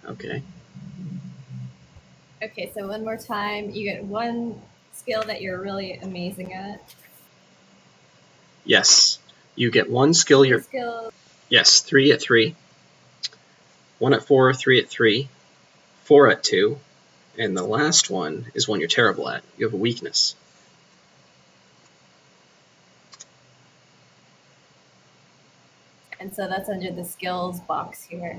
Okay. Okay, so one more time. You get one skill that you're really amazing at. Yes. You get one skill. Three skills. Yes, 3 at 3. 1 at 4, 3 at 3, 4 at 2, and the last one is one you're terrible at. You have a weakness. And so that's under the skills box here.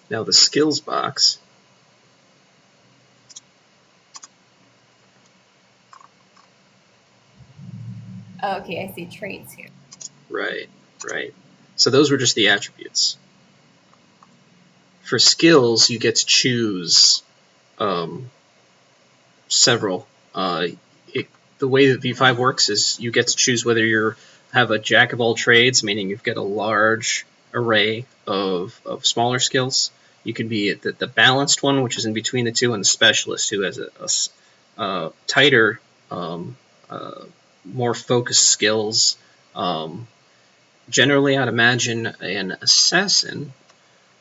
Now the skills box. Oh, okay, I see traits here. Right, right. So those were just the attributes. For skills, you get to choose several. The way that V5 works is you get to choose whether you have a jack of all trades, meaning you've got a large array of smaller skills. You can be the balanced one, which is in between the two, and the specialist, who has a tighter, more focused skills. Generally, I'd imagine an assassin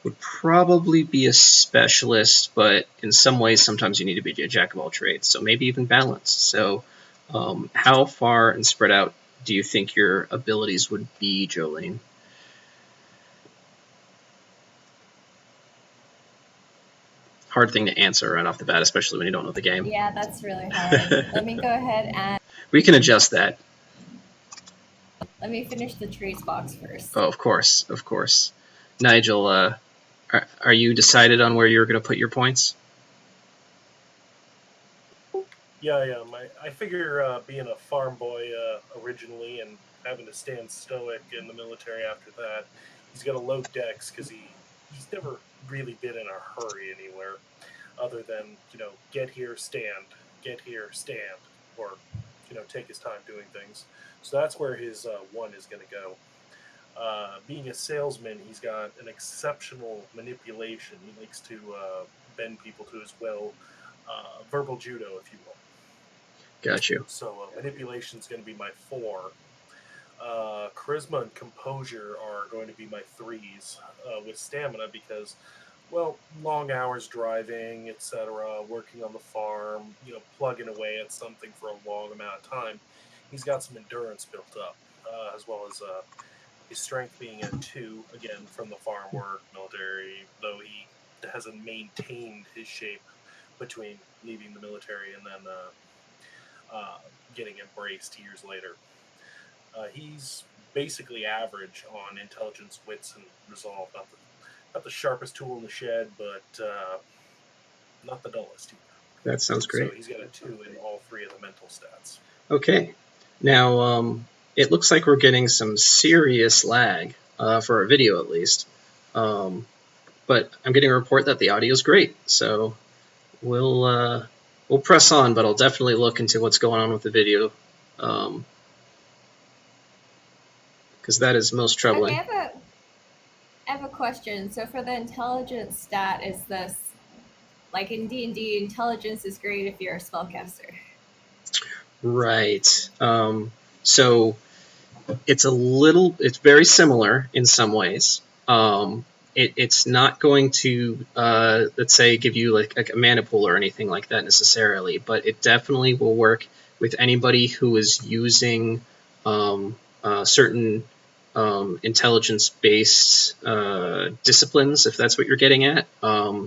would probably be a specialist, but in some ways, sometimes you need to be a jack of all trades, so maybe even balanced. So how far and spread out do you think your abilities would be, Jolene? Hard thing to answer right off the bat, especially when you don't know the game. Yeah, that's really hard. Let me go ahead and... We can adjust that. Let me finish the traits box first. Oh, of course, of course. Nigel, are you decided on where you're going to put your points? Yeah, I am. I figure being a farm boy originally and having to stand stoic in the military after that, he's got a low dex because he's never really been in a hurry anywhere other than, get here, stand, or, take his time doing things. So that's where his 1 is going to go. Being a salesman, he's got an exceptional manipulation. He likes to bend people to his will. Verbal judo, if you will. Got you. So manipulation is going to be my 4. Charisma and composure are going to be my 3s, with stamina because, well, long hours driving, etc., working on the farm, plugging away at something for a long amount of time. He's got some endurance built up, as well as his strength being at 2, again, from the farm work, military, though he hasn't maintained his shape between leaving the military and then getting embraced years later. He's basically average on intelligence, wits, and resolve. Not the sharpest tool in the shed, but not the dullest either. That sounds great. So he's got a 2 in all 3 of the mental stats. Okay. Now, it looks like we're getting some serious lag, for our video at least. But I'm getting a report that the audio is great, so we'll press on, but I'll definitely look into what's going on with the video, because that is most troubling. Okay, I have a question. So for the intelligence stat, is this, like in D&D, intelligence is great if you're a spellcaster? Right. So it's very similar in some ways. It's not going to, let's say, give you like a mana pool or anything like that necessarily, but it definitely will work with anybody who is using certain intelligence-based disciplines, if that's what you're getting at.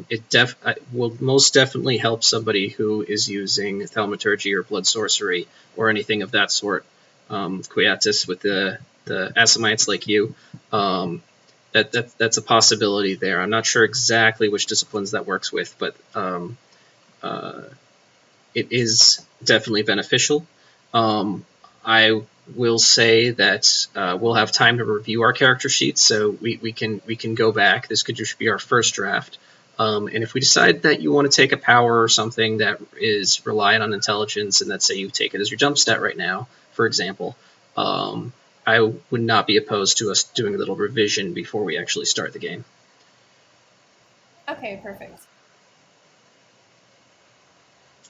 It will most definitely help somebody who is using thaumaturgy or blood sorcery or anything of that sort. Quietus with the Assamites like you. That's a possibility there. I'm not sure exactly which disciplines that works with, but it is definitely beneficial. I will say that we'll have time to review our character sheets, so we can go back. This could just be our first draft. And if we decide that you want to take a power or something that is reliant on intelligence, and let's say you take it as your jump stat right now, for example, I would not be opposed to us doing a little revision before we actually start the game. Okay, perfect.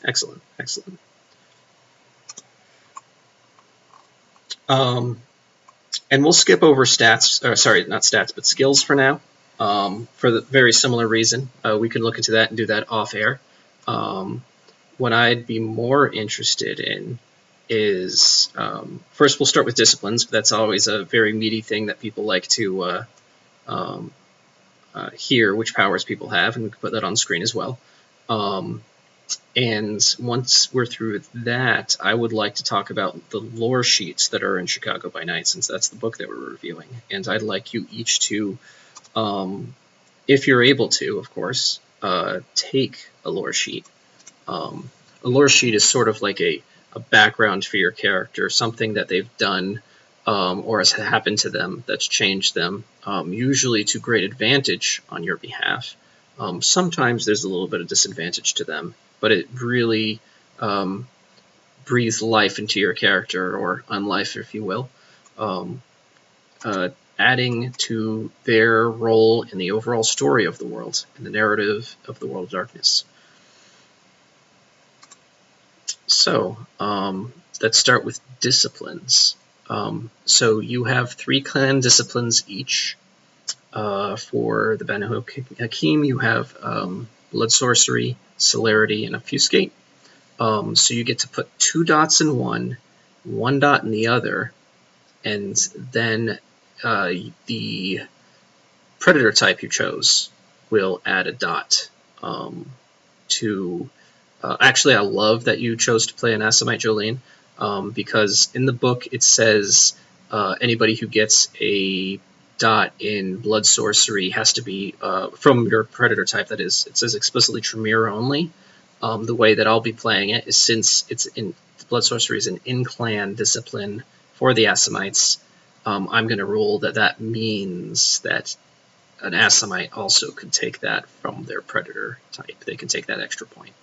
Excellent, excellent. And we'll skip over stats, or sorry, not stats, but skills for now, for the very similar reason. We can look into that and do that off air. What I'd be more interested in is, first we'll start with disciplines, but that's always a very meaty thing that people like to hear which powers people have, and we can put that on screen as well. And once we're through that, I would like to talk about the lore sheets that are in Chicago by Night, since that's the book that we're reviewing. And I'd like you each to, if you're able to, of course, take a lore sheet. A lore sheet is sort of like a background for your character, something that they've done or has happened to them that's changed them, usually to great advantage on your behalf. Sometimes there's a little bit of disadvantage to them, but it really breathes life into your character, or unlife, if you will, adding to their role in the overall story of the world, and the narrative of the World of Darkness. So, let's start with disciplines. So you have 3 clan disciplines each. For the Banu Hakim, you have Blood Sorcery, Celerity, and Obfuscate. So you get to put 2 dots in one, 1 dot in the other, and then the predator type you chose will add a dot to... actually, I love that you chose to play an Assamite, Jolene, because in the book it says anybody who gets a dot in Blood Sorcery has to be from your predator type, that is. It says explicitly Tremere only. The way that I'll be playing it is, since it's in Blood Sorcery is an in-clan discipline for the Assamites, I'm going to rule that means that an Assamite also could take that from their predator type. They can take that extra point,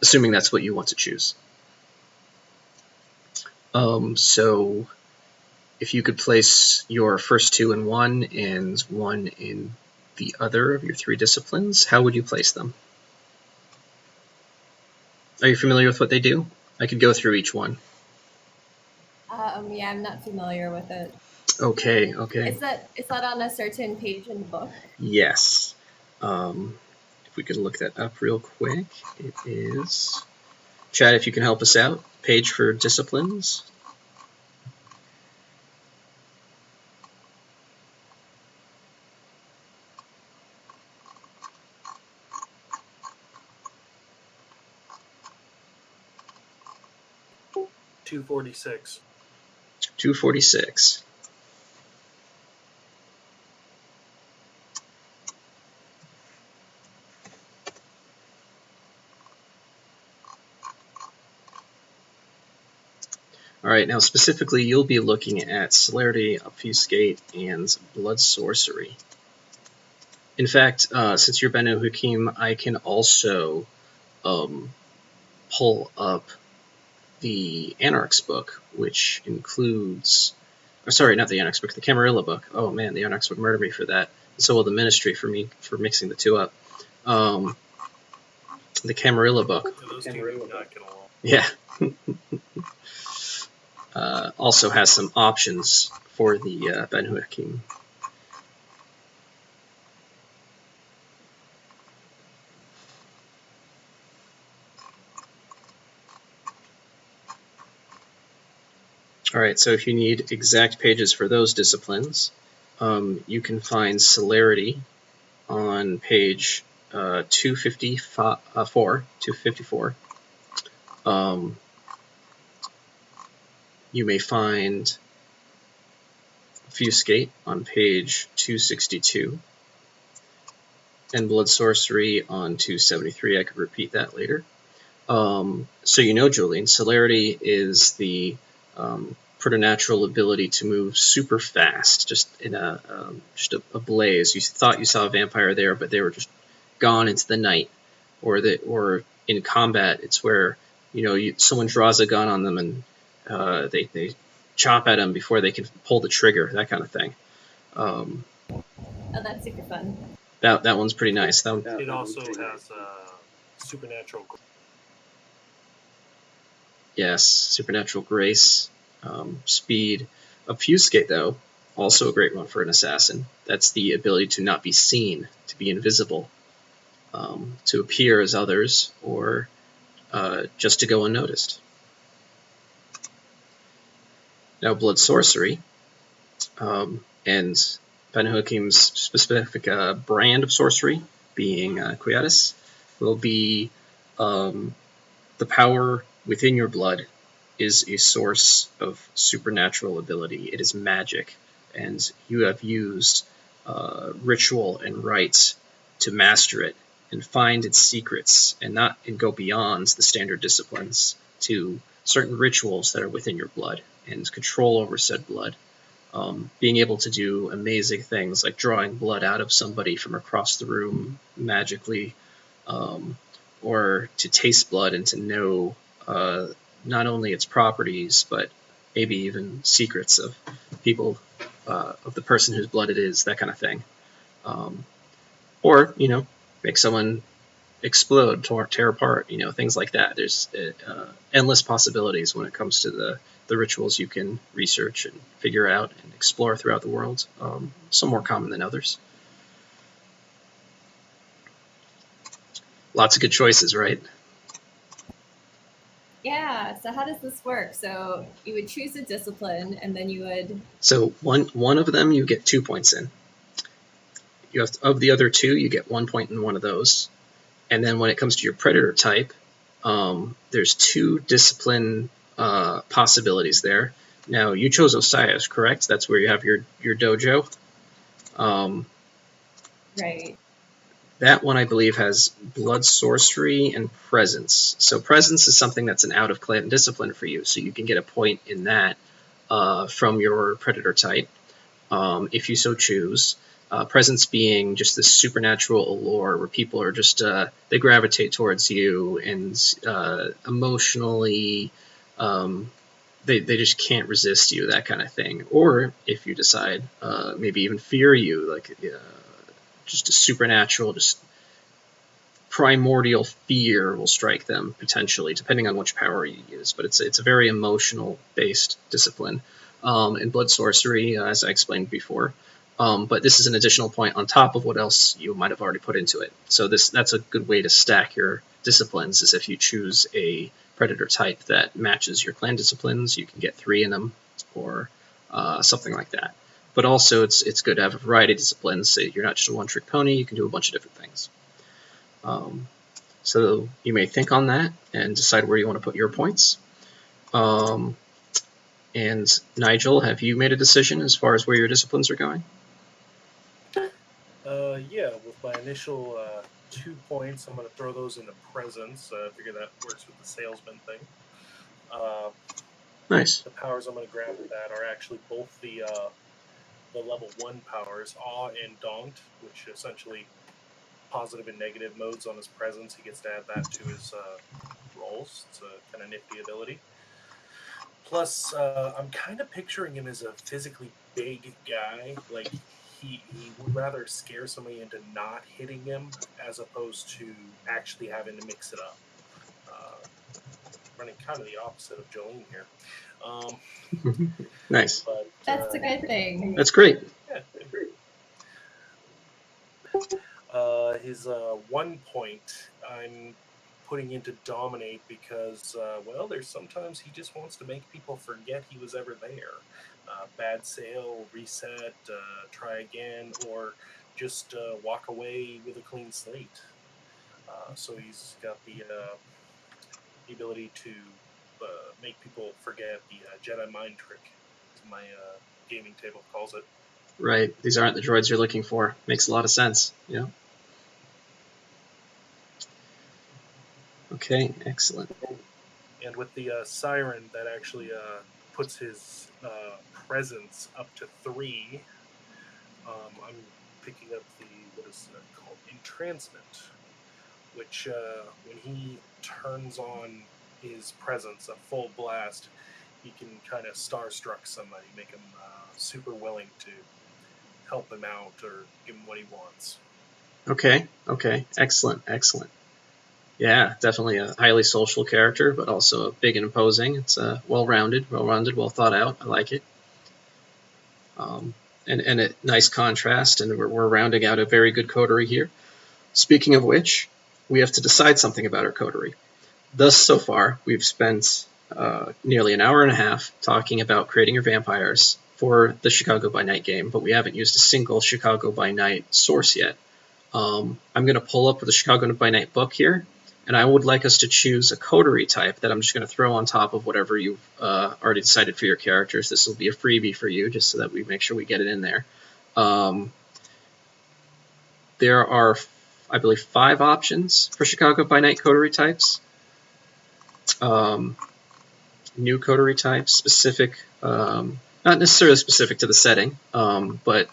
assuming that's what you want to choose. So if you could place your first 2 in one and 1 in the other of your 3 disciplines, how would you place them? Are you familiar with what they do? I could go through each one. Yeah, I'm not familiar with it. Okay. Is that on a certain page in the book? Yes. If we could look that up real quick, it is... Chad, if you can help us out, page for disciplines. $246. 246. All right, now specifically, you'll be looking at Celerity, Obfuscate, and Blood Sorcery. In fact, since you're Banu Hakim, I can also pull up the Anarch's book, which includes... Or sorry, not the Onyx book, the Camarilla book. Oh man, the Onyx would murder me for that. And so will the Ministry for mixing the 2 up. The Camarilla book. Yeah, those 2 do not get along. Yeah. Also has some options for the Banu Hakim. Alright, so if you need exact pages for those disciplines, you can find Celerity on page 254. You may find Obfuscate on page 262, and Blood Sorcery on 273. I could repeat that later. So you know, Jolene, Celerity is the preternatural ability to move super fast, just in a blaze. You thought you saw a vampire there, but they were just gone into the night. Or in combat, it's where someone draws a gun on them and they chop at them before they can pull the trigger, that kind of thing. Oh, that's super fun. That one's pretty nice. It also has supernatural. Yes, supernatural grace, speed. Obfuscate, though, also a great one for an assassin. That's the ability to not be seen, to be invisible, to appear as others, or just to go unnoticed. Now, Blood Sorcery, and Benhoekim's specific brand of sorcery, being Quietus, will be the power within your blood is a source of supernatural ability. It is magic, and you have used ritual and rites to master it and find its secrets, and go beyond the standard disciplines to certain rituals that are within your blood and control over said blood. Being able to do amazing things like drawing blood out of somebody from across the room magically, or to taste blood and to know not only its properties, but maybe even secrets of people, of the person whose blood it is, that kind of thing. Or, make someone explode, tear apart, things like that. There's endless possibilities when it comes to the rituals you can research and figure out and explore throughout the world. Some more common than others. Lots of good choices, right? Yeah, so how does this work? So you would choose a discipline, and then you would... So one of them you get 2 points in. You have of the other two, you get 1 point in one of those. And then when it comes to your predator type, there's 2 discipline possibilities there. Now, you chose Osiris, correct? That's where you have your dojo. Right. That one, I believe, has blood sorcery and presence. So presence is something that's an out-of-clan discipline for you, so you can get a point in that from your predator type, if you so choose. Presence being just this supernatural allure where people are just, they gravitate towards you, and emotionally, they just can't resist you, that kind of thing. Or if you decide, maybe even fear you, like just a supernatural, just primordial fear will strike them, potentially, depending on which power you use. But it's a very emotional-based discipline. And blood sorcery, as I explained before. But this is an additional point on top of what else you might have already put into it. So that's a good way to stack your disciplines, is if you choose a predator type that matches your clan disciplines, you can get 3 in them, or something like that. But also, it's good to have a variety of disciplines, so you're not just a one-trick pony, you can do a bunch of different things. So you may think on that and decide where you want to put your points. And Nigel, have you made a decision as far as where your disciplines are going? Yeah, with my initial 2 points, I'm going to throw those into presence. I figure that works with the salesman thing. Nice. The powers I'm going to grab with that are actually both the level 1 powers, Awe and Donked, which essentially positive and negative modes on his presence. He gets to add that to his rolls. It's a kind of nifty ability. Plus, I'm kind of picturing him as a physically big guy. Like, he would rather scare somebody into not hitting him as opposed to actually having to mix it up. Running kind of the opposite of Jolene here. Nice. But, That's a good thing. That's great. Yeah, great. His 1 point, I'm putting into dominate because, well, there's sometimes he just wants to make people forget he was ever there. Bad sale, reset, try again, or just walk away with a clean slate. So he's got the ability to make people forget the Jedi mind trick, as my gaming table calls it. Right. These aren't the droids you're looking for. Makes a lot of sense. Yeah. Okay, excellent. And with the siren, that actually puts his presence up to 3. I'm picking up the, what is that called? Entrancement, which when he turns on his presence, a full blast, he can kind of starstruck somebody, make him super willing to help him out or give him what he wants. Okay, excellent. Yeah, definitely a highly social character, but also big and imposing. It's well-rounded, well thought out. I like it. and a nice contrast, and we're rounding out a very good coterie here. Speaking of which, we have to decide something about our coterie. Thus, so far, we've spent nearly an hour and a half talking about creating your vampires for the Chicago by Night game, but we haven't used a single Chicago by Night source yet. I'm going to pull up the Chicago by Night book here, and I would like us to choose a coterie type that I'm just going to throw on top of whatever you've already decided for your characters. This will be a freebie for you, just so that we make sure we get it in there. There are, I believe, 5 options for Chicago by Night coterie types. New coterie types, specific, not necessarily specific to the setting, but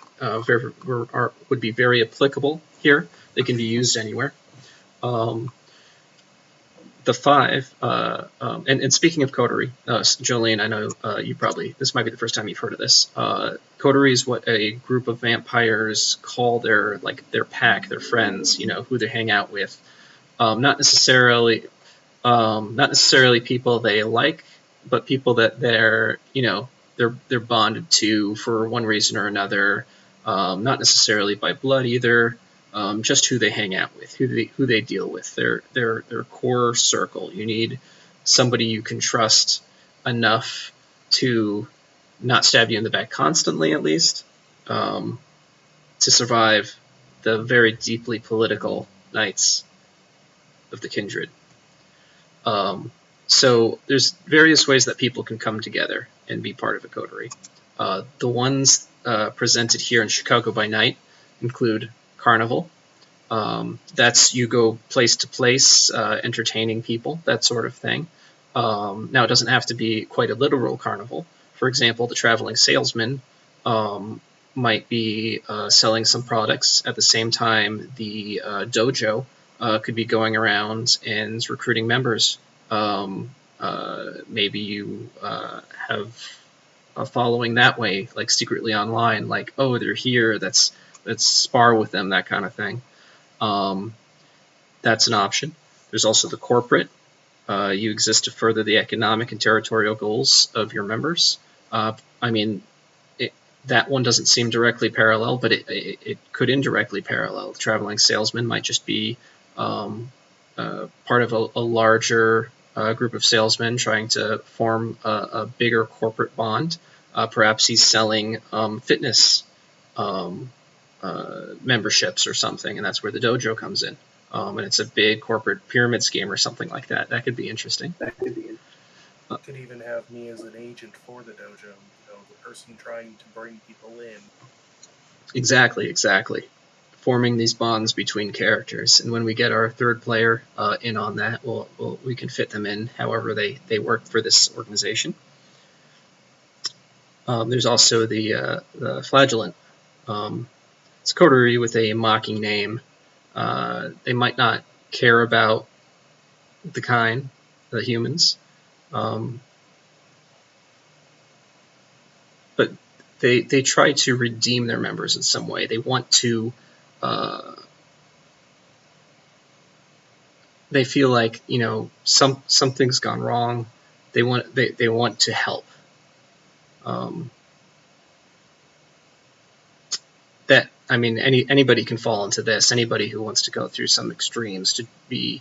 would be very applicable here. They can be used anywhere. The 5, and speaking of coterie, Jolene, I know this might be the first time you've heard of this. Coterie is what a group of vampires call their pack, their friends, who they hang out with. Not necessarily people they like, but people that they're bonded to for one reason or another. Not necessarily by blood either. Just who they hang out with, who they deal with, their core circle. You need somebody you can trust enough to not stab you in the back constantly, at least, to survive the very deeply political nights of the Kindred. So there's various ways that people can come together and be part of a coterie. The ones presented here in Chicago by Night include Carnival. That's you go place to place, entertaining people, that sort of thing. Now, it doesn't have to be quite a literal carnival. For example, the traveling salesman might be selling some products. At the same time, the dojo could be going around and recruiting members. Maybe you have a following that way, like secretly online, like, oh, they're here, let's spar with them, that kind of thing. That's an option. There's also the corporate. You exist to further the economic and territorial goals of your members. That one doesn't seem directly parallel, but it could indirectly parallel. The traveling salesman might just be part of a larger group of salesmen trying to form a bigger corporate bond. Perhaps he's selling fitness memberships or something, and that's where the dojo comes in. And it's a big corporate pyramid scheme or something like that. That could be interesting. Could even have me as an agent for the dojo, the person trying to bring people in. Exactly. Forming these bonds between characters, and when we get our third player in on that, we can fit them in however they work for this organization. There's also the flagellant. It's a coterie with a mocking name. They might not care about the humans, but they try to redeem their members in some way. They want to. They feel like something's gone wrong. They want to help. Anybody can fall into this. Anybody who wants to go through some extremes to be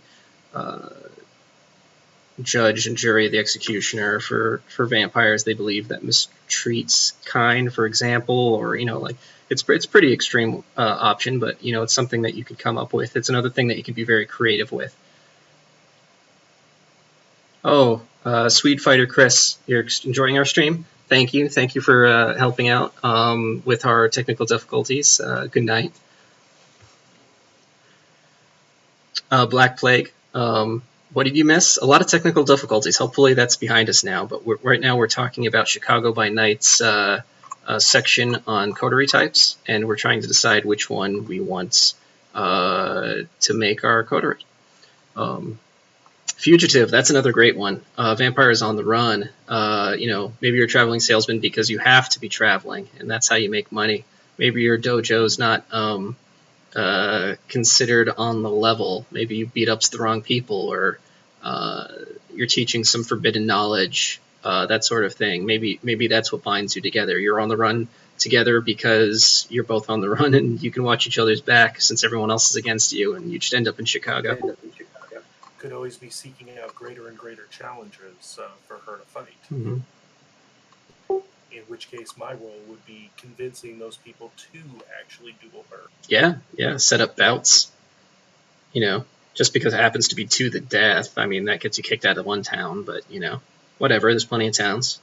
judge and jury, the executioner for vampires they believe that mistreats kind, for example, or it's pretty extreme option, but it's something that you could come up with. It's another thing that you can be very creative with. Oh, Swede Fighter Chris, you're enjoying our stream? Thank you for helping out with our technical difficulties. Good night. Black Plague. What did you miss? A lot of technical difficulties. Hopefully that's behind us now. But right now we're talking about Chicago by Night's section on coterie types, and we're trying to decide which one we want to make our coterie. Fugitive, that's another great one. Vampires on the run. Maybe you're a traveling salesman because you have to be traveling, and that's how you make money. Maybe your dojo's not considered on the level. Maybe you beat up the wrong people, or you're teaching some forbidden knowledge, that sort of thing. Maybe that's what binds you together. You're on the run together because you're both on the run and you can watch each other's back since everyone else is against you, and you just end up in Chicago. Could always be seeking out greater and greater challenges for her to fight. Mm-hmm. In which case, my role would be convincing those people to actually duel her. Yeah, set up bouts. You know, just because it happens to be to the death, I mean, that gets you kicked out of one town, but, you know, whatever, there's plenty of towns.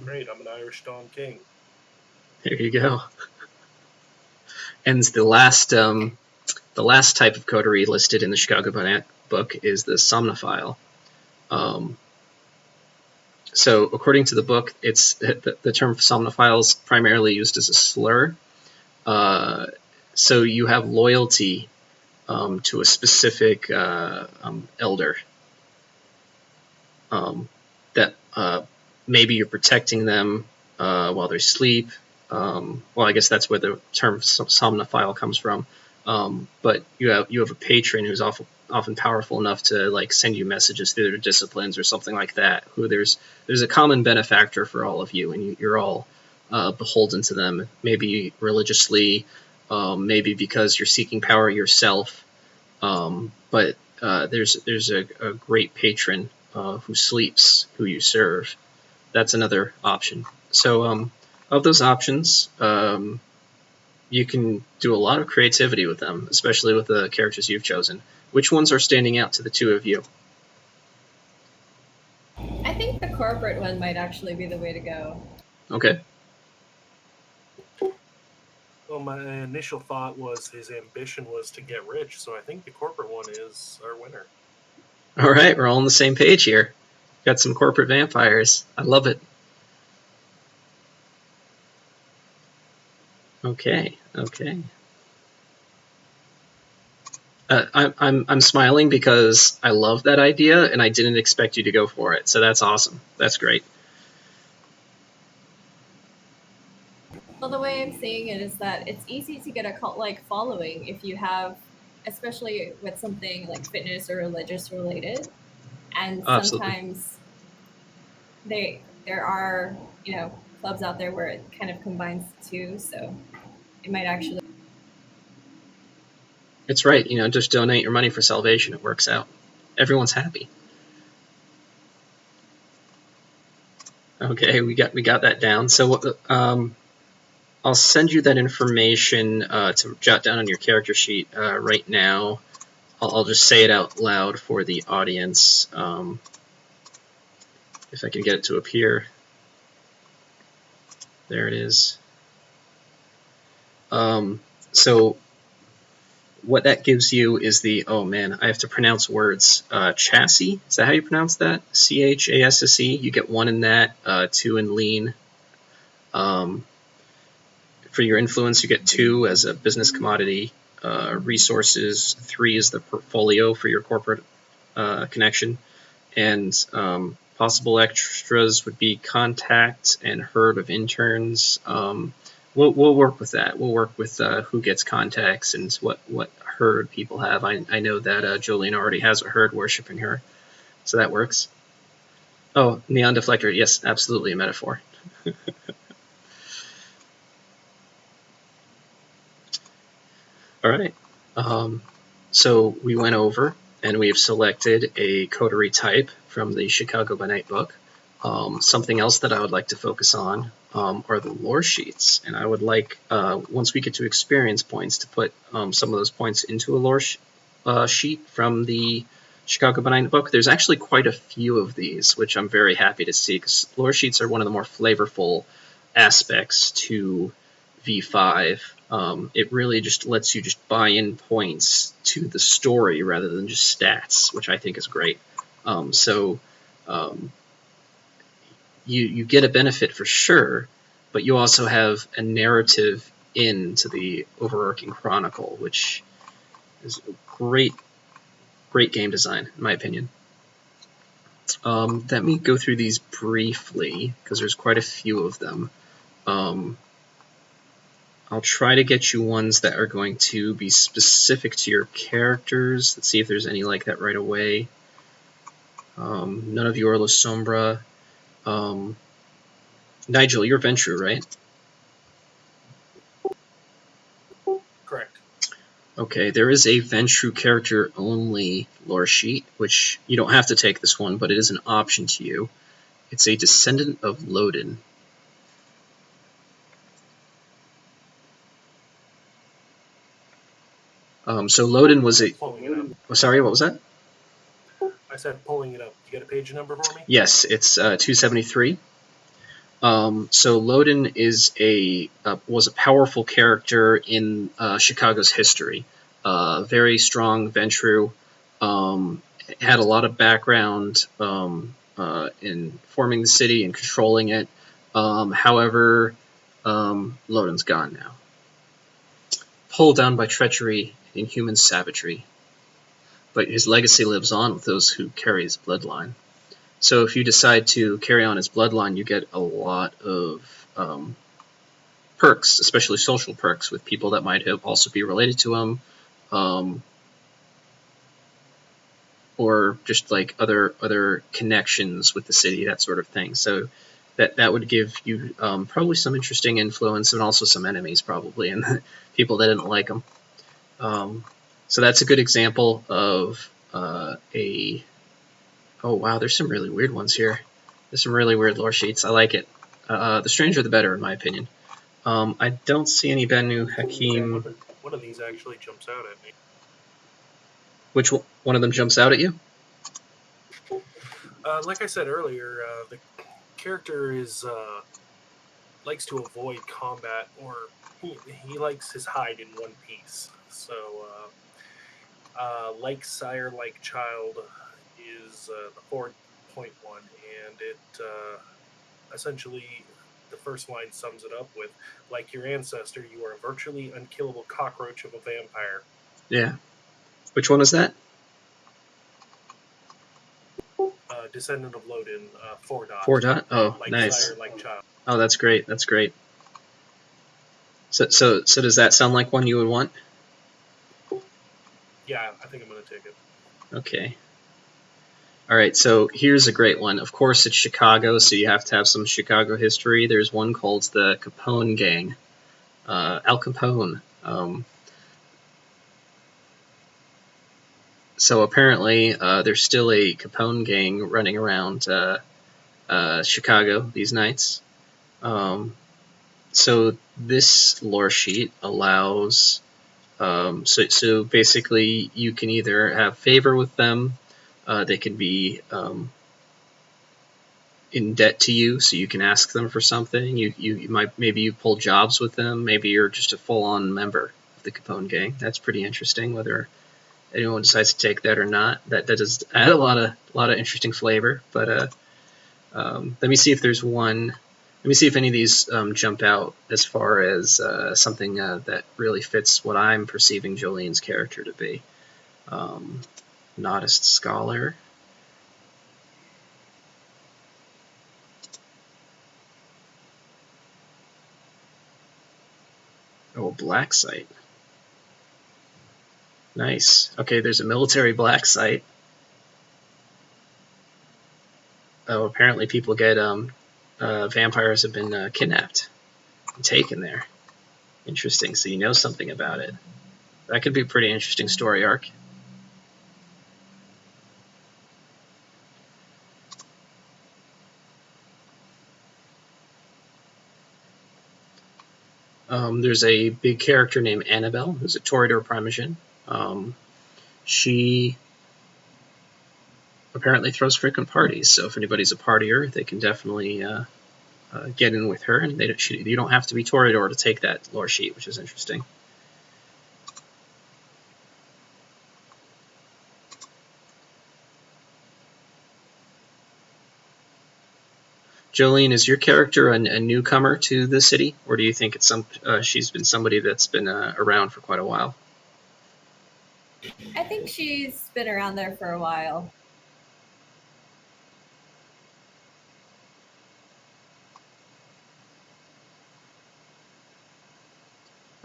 Great, I'm an Irish Dawn King. There you go. And the last type of coterie listed in the Chicago Bonnet book is the somnophile. So according to the book, it's the term somnophile is primarily used as a slur. So you have loyalty to a specific elder. That maybe you're protecting them while they sleep. Well, I guess that's where the term somnophile comes from. But you have a patron who's often powerful enough to like send you messages through their disciplines or something like that. Who there's a common benefactor for all of you, and you're all beholden to them. Maybe religiously, maybe because you're seeking power yourself. But there's a great patron who sleeps, who you serve. That's another option. So of those options, you can do a lot of creativity with them, especially with the characters you've chosen. Which ones are standing out to the two of you? I think the corporate one might actually be the way to go. Okay. Well, my initial thought was his ambition was to get rich, so I think the corporate one is our winner. All right, we're all on the same page here. Got some corporate vampires. I love it. Okay. I'm smiling because I love that idea, and I didn't expect you to go for it. So that's awesome. That's great. Well, the way I'm seeing it is that it's easy to get a cult-like following if you have, especially with something like fitness or religious related, and Absolutely. sometimes there are clubs out there where it kind of combines the two, so it might actually. It's right. Just donate your money for salvation. It works out. Everyone's happy. Okay, we got that down. So I'll send you that information to jot down on your character sheet right now. I'll just say it out loud for the audience. If I can get it to appear. There it is. So what that gives you is I have to pronounce words. Chassis, is that how you pronounce that? C-H-A-S-S-E. You get 1 in that, 2 in lean. For your influence, you get 2 as a business commodity. Resources, 3 is the portfolio for your corporate connection. And possible extras would be contact and herd of interns. We'll work with that. We'll work with who gets contacts and what herd people have. I know that Jolene already has a herd worshiping her, so that works. Oh, neon deflector. Yes, absolutely a metaphor. All right. So we went over and we've selected a coterie type from the Chicago by Night book. Something else that I would like to focus on are the lore sheets, and I would like, once we get to experience points, to put some of those points into a lore sheet from the Chicago by Night book. There's actually quite a few of these, which I'm very happy to see, because lore sheets are one of the more flavorful aspects to V5. It really just lets you just buy in points to the story rather than just stats, which I think is great. You get a benefit for sure, but you also have a narrative into the overarching chronicle, which is great game design, in my opinion. Let me go through these briefly, because there's quite a few of them. I'll try to get you ones that are going to be specific to your characters. Let's see if there's any like that right away. None of you are La Sombra. Nigel, you're Ventru, right? Correct. Okay, there is a Ventru character only lore sheet, which you don't have to take this one, but it is an option to you. It's a descendant of Lodin. So Lodin was a... Pulling it up. Oh, sorry, what was that? I said pulling it up. You got a page number for me? Yes, it's 273. So Lodin is was a powerful character in Chicago's history. Very strong Ventru. Had a lot of background in forming the city and controlling it. However, Lodin's gone now. Pulled down by treachery and human savagery. But his legacy lives on with those who carry his bloodline. So if you decide to carry on his bloodline, you get a lot of perks, especially social perks, with people that might also be related to him, or just like other connections with the city, that sort of thing. So that would give you probably some interesting influence, and also some enemies probably, and people that didn't like him. So that's a good example of a... Oh wow, there's some really weird ones here. There's some really weird lore sheets. I like it. The stranger the better, in my opinion. I don't see any Banu Hakim. One of these actually jumps out at me. Which one of them jumps out at you? Like I said earlier, the character likes to avoid combat, or he likes his hide in one piece. So, like sire, like child is the 4.1, and it essentially, the first line sums it up with, like your ancestor, you are a virtually unkillable cockroach of a vampire. Yeah. Which one is that? Descendant of Lodin, 4 dot. 4 dot? Oh, like nice. Sire, like child. Oh, that's great. That's great. So does that sound like one you would want? Yeah, I think I'm going to take it. Okay. All right, so here's a great one. Of course, it's Chicago, so you have to have some Chicago history. There's one called the Capone Gang. Al Capone. So apparently, there's still a Capone gang running around Chicago these nights. So this lore sheet allows... So basically, you can either have favor with them, they can be in debt to you, so you can ask them for something. You might, maybe you pull jobs with them, maybe you're just a full-on member of the Capone gang. That's pretty interesting, whether anyone decides to take that or not. That does add a lot of interesting flavor. But let me see if there's one. Let me see if any of these jump out as far as something that really fits what I'm perceiving Jolene's character to be. Nodist Scholar. Oh, black site. Nice. Okay, there's a military black site. Oh, apparently people get vampires have been kidnapped and taken there. Interesting. So you know something about it. That could be a pretty interesting story arc. There's a big character named Annabelle, who's a Toreador Primogen. She apparently throws frequent parties, so if anybody's a partier, they can definitely get in with her, and you don't have to be Toreador to take that lore sheet, which is interesting. Jolene, is your character a newcomer to the city, or do you think it's she's been somebody that's been around for quite a while? I think she's been around there for a while.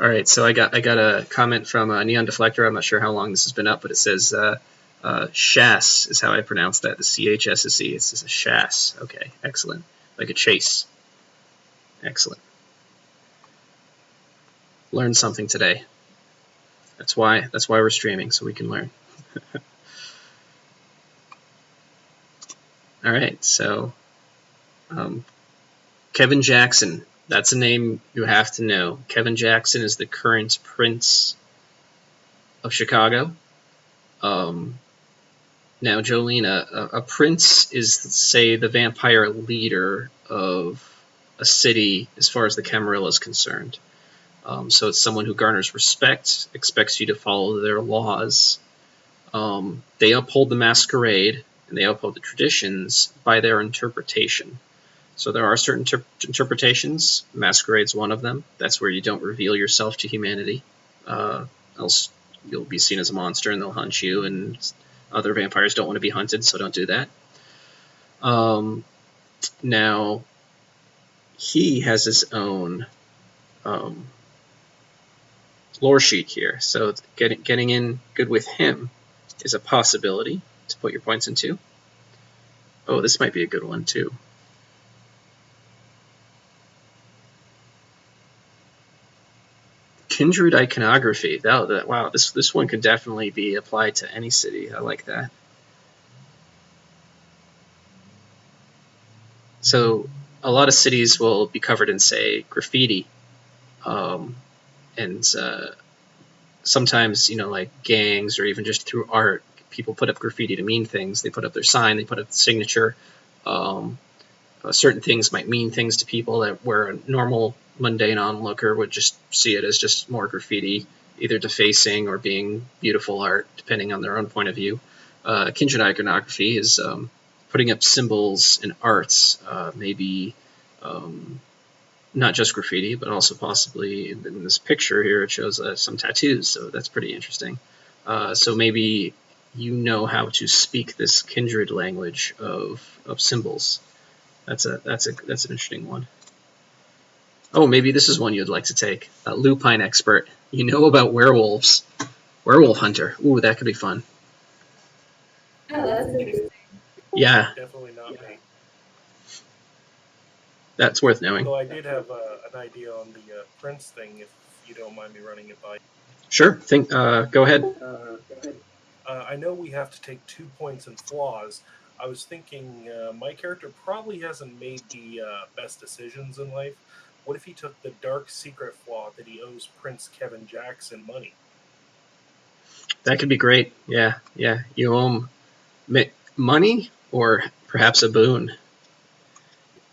All right, so I got a comment from Neon Deflector. I'm not sure how long this has been up, but it says Chas is how I pronounce that. The CHSSE. It's a Chas. Okay, excellent. Like a chase. Excellent. Learned something today. That's why we're streaming, so we can learn. All right, so Kevin Jackson. That's a name you have to know. Kevin Jackson is the current Prince of Chicago. Now, Jolene, a prince is, say, the vampire leader of a city as far as the Camarilla is concerned. So it's someone who garners respect, expects you to follow their laws. They uphold the Masquerade, and they uphold the traditions by their interpretation. So there are certain interpretations. Masquerade's one of them. That's where you don't reveal yourself to humanity. Else you'll be seen as a monster and they'll hunt you, and other vampires don't want to be hunted, so don't do that. Now, he has his own lore sheet here, so getting in good with him is a possibility to put your points into. Oh, this might be a good one, too. Kindred iconography. Wow, this one could definitely be applied to any city. I like that. So a lot of cities will be covered in, say, graffiti, and sometimes, like gangs or even just through art, people put up graffiti to mean things. They put up their sign, they put up the signature. Certain things might mean things to people that where a normal mundane onlooker would just see it as just more graffiti, either defacing or being beautiful art, depending on their own point of view. Kindred iconography is putting up symbols and arts, maybe not just graffiti, but also possibly in this picture here, it shows some tattoos, so that's pretty interesting. So maybe you know how to speak this kindred language of symbols. That's an interesting one. Oh, maybe this is one you'd like to take. Lupine expert. You know about werewolves. Werewolf hunter. Ooh, that could be fun. Oh, that's interesting. Yeah. Definitely not me. That's worth knowing. Though I did have an idea on the Prince thing, if you don't mind me running it by. Sure. Go ahead. I know we have to take 2 points in flaws. I was thinking my character probably hasn't made the best decisions in life. What if he took the dark secret flaw that he owes Prince Kevin Jackson money? That could be great. Yeah. You owe him money or perhaps a boon.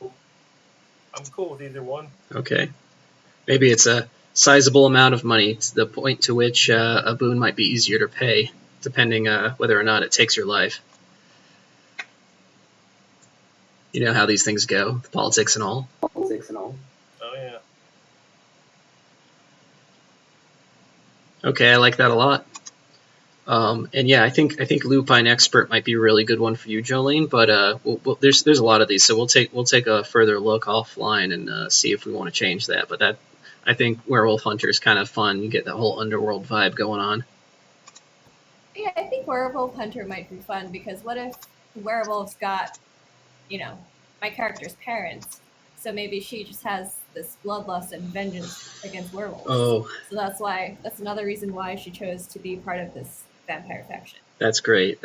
I'm cool with either one. Okay. Maybe it's a sizable amount of money to the point to which a boon might be easier to pay, depending whether or not it takes your life. You know how these things go, the politics and all. Oh, yeah. Okay, I like that a lot. And yeah, I think Lupine Expert might be a really good one for you, Jolene. But there's a lot of these, so we'll take a further look offline and see if we want to change that. But I think Werewolf Hunter is kind of fun. You get that whole underworld vibe going on. Yeah, I think Werewolf Hunter might be fun because what if werewolves got, my character's parents? So maybe she just has this bloodlust and vengeance against werewolves. Oh. So that's another reason why she chose to be part of this vampire faction. That's great.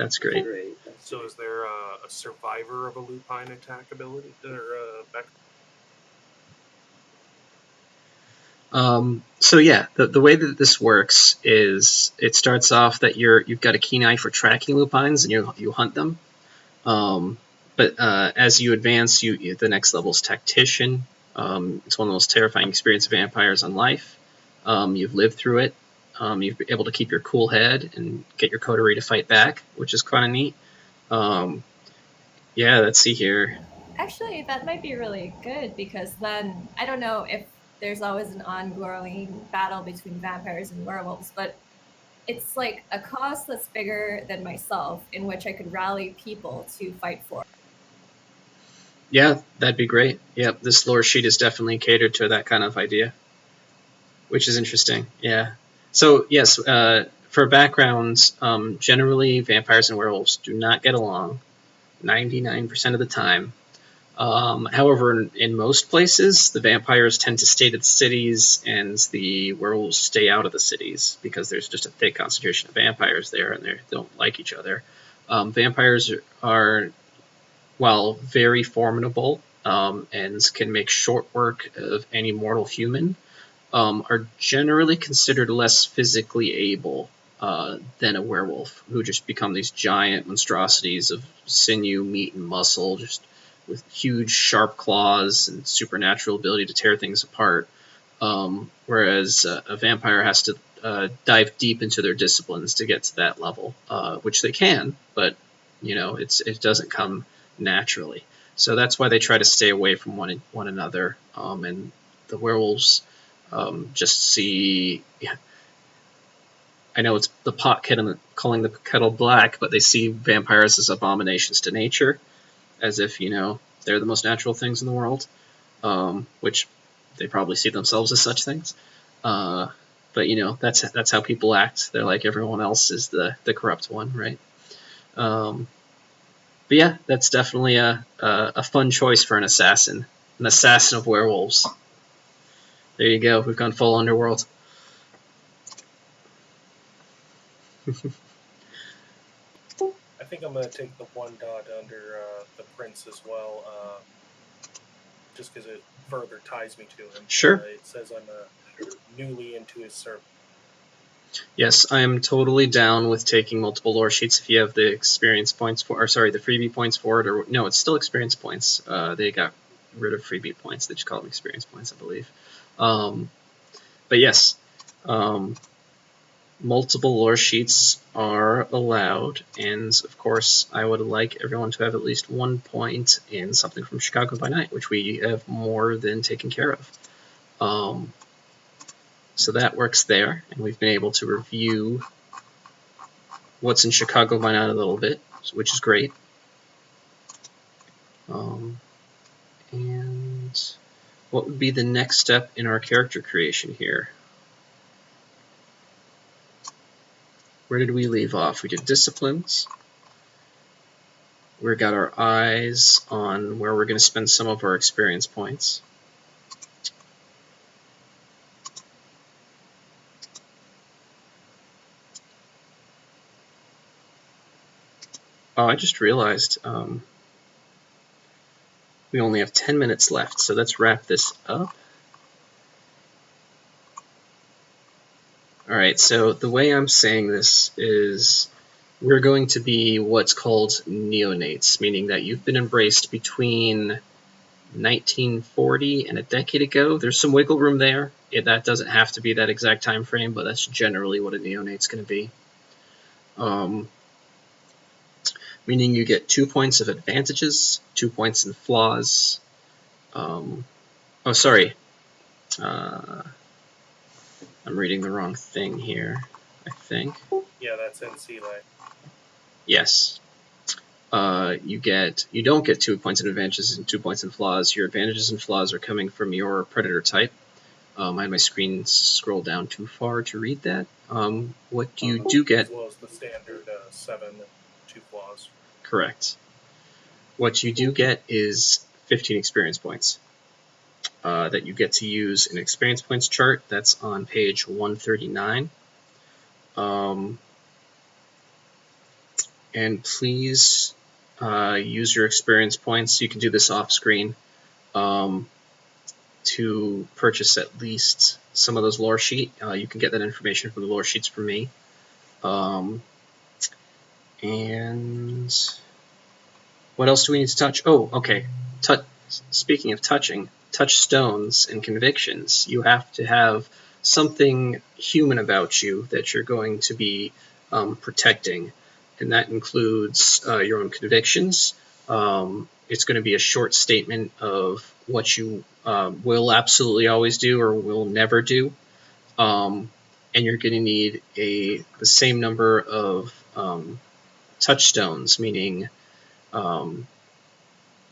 So is there a survivor of a lupine attack ability? So yeah, the way that this works is it starts off that you've got a keen eye for tracking lupines and you hunt them. But as you advance, the next level is Tactician. It's one of the most terrifying experiences of vampires on life. You've lived through it. You've been able to keep your cool head and get your coterie to fight back, which is kind of neat. Yeah, let's see here. Actually, that might be really good because then, I don't know if there's always an ongoing battle between vampires and werewolves, but it's like a cause that's bigger than myself in which I could rally people to fight for. Yeah, that'd be great. Yep, this lore sheet is definitely catered to that kind of idea, which is interesting. Yeah. So yes, for backgrounds, generally vampires and werewolves do not get along 99% of the time. However, in most places, the vampires tend to stay to the cities, and the werewolves stay out of the cities because there's just a thick concentration of vampires there, and they don't like each other. Vampires are, while very formidable and can make short work of any mortal human, are generally considered less physically able than a werewolf, who just become these giant monstrosities of sinew, meat, and muscle, just with huge, sharp claws and supernatural ability to tear things apart. Whereas a vampire has to dive deep into their disciplines to get to that level, which they can, but it doesn't come naturally. So that's why they try to stay away from one another. And the werewolves just see. Yeah, I know it's the pot kettle calling the kettle black, but they see vampires as abominations to nature, as if they're the most natural things in the world, which they probably see themselves as such things. But that's how people act. They're like everyone else is the corrupt one, right? But yeah, that's definitely a fun choice for an assassin of werewolves. There you go. We've gone full underworld. I think I'm going to take the 1 dot under the prince as well, just because it further ties me to him. Sure. It says I'm newly into his circle. Yes, I am totally down with taking multiple lore sheets if you have the experience points for, or sorry, the freebie points for it, or no, it's still experience points. They got rid of freebie points. They just call them experience points, I believe. But yes, multiple lore sheets are allowed, and of course, I would like everyone to have at least 1 point in something from Chicago by Night, which we have more than taken care of. So that works there, and we've been able to review what's in Chicago by Night a little bit, which is great. And what would be the next step in our character creation here? Where did we leave off? We did disciplines. We got our eyes on where we're going to spend some of our experience points. Oh, I just realized we only have 10 minutes left, so let's wrap this up. Alright, so the way I'm saying this is we're going to be what's called neonates, meaning that you've been embraced between 1940 and a decade ago. There's some wiggle room there. That doesn't have to be that exact time frame, but that's generally what a neonate's going to be. Meaning you get 2 points of advantages, 2 points in flaws. I'm reading the wrong thing here, I think. Yeah, that's NC Life. Yes. You don't get 2 points in advantages and 2 points in flaws. Your advantages and flaws are coming from your predator type. I had my screen scroll down too far to read that. What you do get... As well as the standard 7 and 2 flaws. Correct. What you do get is 15 experience points that you get to use in experience points chart. That's on page 139. And please use your experience points. You can do this off screen to purchase at least some of those lore sheet. You can get that information from the lore sheets from me. And what else do we need to touch? Oh, okay. Speaking of touching, touchstones and convictions. You have to have something human about you that you're going to be protecting, and that includes your own convictions. It's going to be a short statement of what you will absolutely always do or will never do, and you're going to need the same number of touchstones, meaning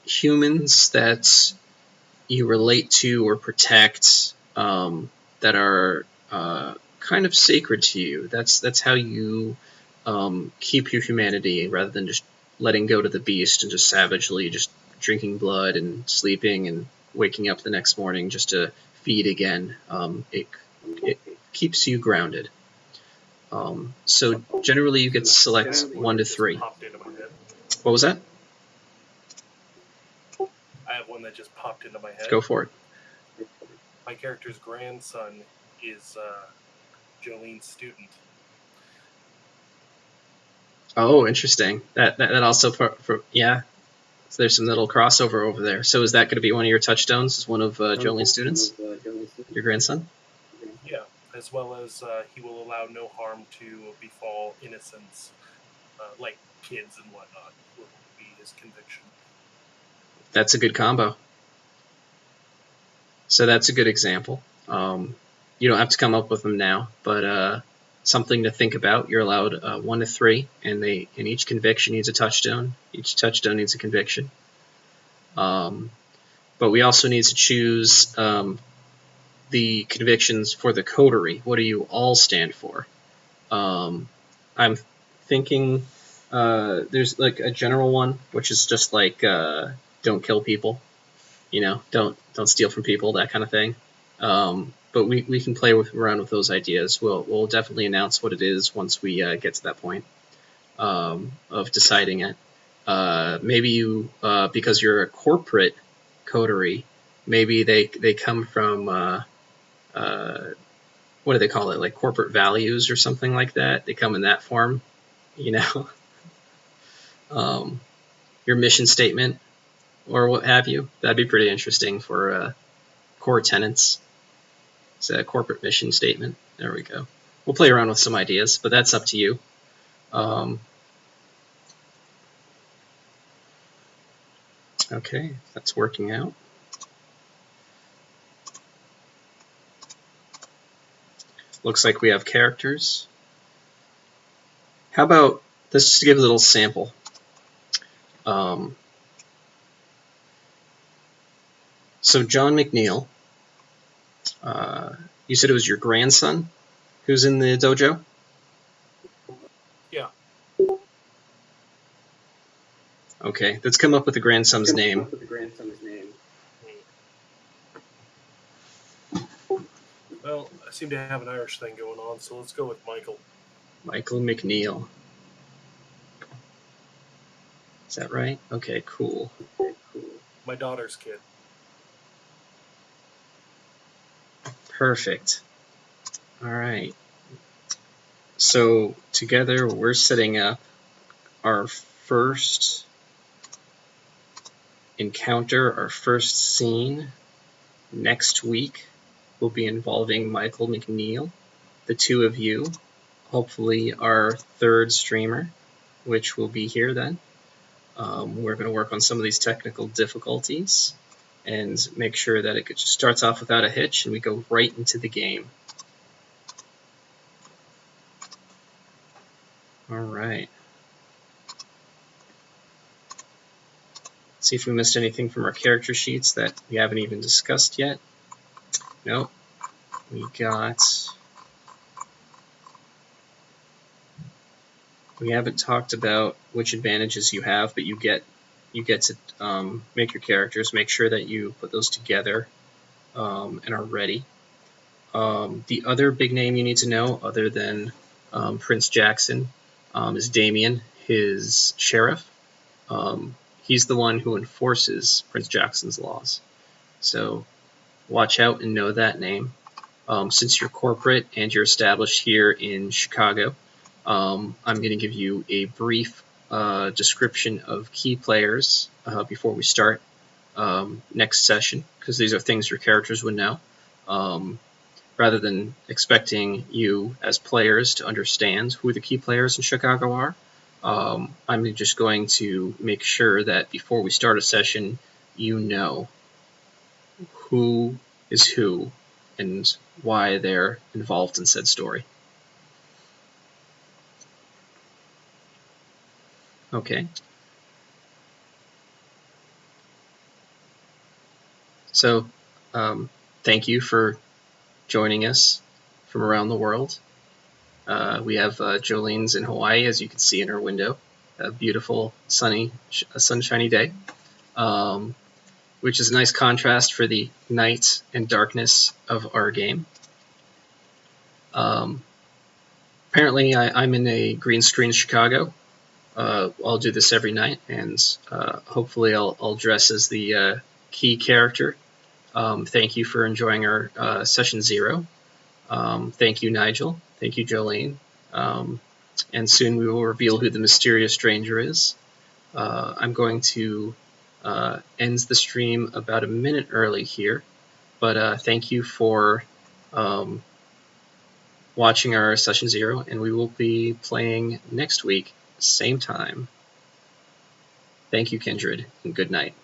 humans that you relate to or protect that are kind of sacred to you. That's how you keep your humanity rather than just letting go to the beast and just savagely just drinking blood and sleeping and waking up the next morning just to feed again. It keeps you grounded. So generally you get to select 1 to 3. Popped into my head. What was that? I have one that just popped into my head. Go for it. My character's grandson is Jolene's student. Oh, interesting. That also yeah. So there's some little crossover over there. So is that going to be one of your touchstones? Is one of Jolene's students? Your grandson? Yeah, as well as he will allow no harm to befall innocents, like kids and whatnot, will be his conviction. That's a good combo. So that's a good example. You don't have to come up with them now, but something to think about. You're allowed 1 to 3, and each conviction needs a touchstone. Each touchstone needs a conviction. But we also need to choose the convictions for the coterie. What do you all stand for? I'm thinking there's like a general one, which is just like don't kill people, don't steal from people, that kind of thing. But we can play around with those ideas. We'll definitely announce what it is once we get to that point of deciding it. Maybe you, because you're a corporate coterie, maybe they come from what do they call it, like corporate values or something like that. They come in that form, your mission statement or what have you. That'd be pretty interesting for core tenants. It's a corporate mission statement. There we go. We'll play around with some ideas, but that's up to you. Okay, that's working out. Looks like we have characters. How about, let's just give a little sample. So John McNeil, you said it was your grandson who's in the dojo? Yeah. Okay, let's come up with the grandson's name. Well, I seem to have an Irish thing going on, so let's go with Michael. Michael McNeil. Is that right? Okay, cool. My daughter's kid. Perfect. All right. So together we're setting up our first encounter, our first scene next week will be involving Michael McNeil, the two of you, hopefully our third streamer, which will be here then. We're going to work on some of these technical difficulties and make sure that it just starts off without a hitch and we go right into the game. All right. See if we missed anything from our character sheets that we haven't even discussed yet. Nope. We haven't talked about which advantages you have, but you get to make your characters. Make sure that you put those together and are ready. The other big name you need to know, other than Prince Jackson, is Damien, his sheriff. He's the one who enforces Prince Jackson's laws. So watch out and know that name. Since you're corporate and you're established here in Chicago, I'm going to give you a brief description of key players before we start next session, because these are things your characters would know. Rather than expecting you as players to understand who the key players in Chicago are, I'm just going to make sure that before we start a session, you know who is who and why they're involved in said story. Okay. So, thank you for joining us from around the world. We have Jolene's in Hawaii, as you can see in her window. A beautiful, sunshiny day. which is a nice contrast for the night and darkness of our game. Apparently, I'm in a green screen Chicago. I'll do this every night, and hopefully I'll dress as the key character. Thank you for enjoying our session 0. Thank you, Nigel. Thank you, Jolene. And soon we will reveal who the mysterious stranger is. I'm going to end the stream about a minute early here, but thank you for watching our session 0, and we will be playing next week, same time. Thank you, Kindred, and good night.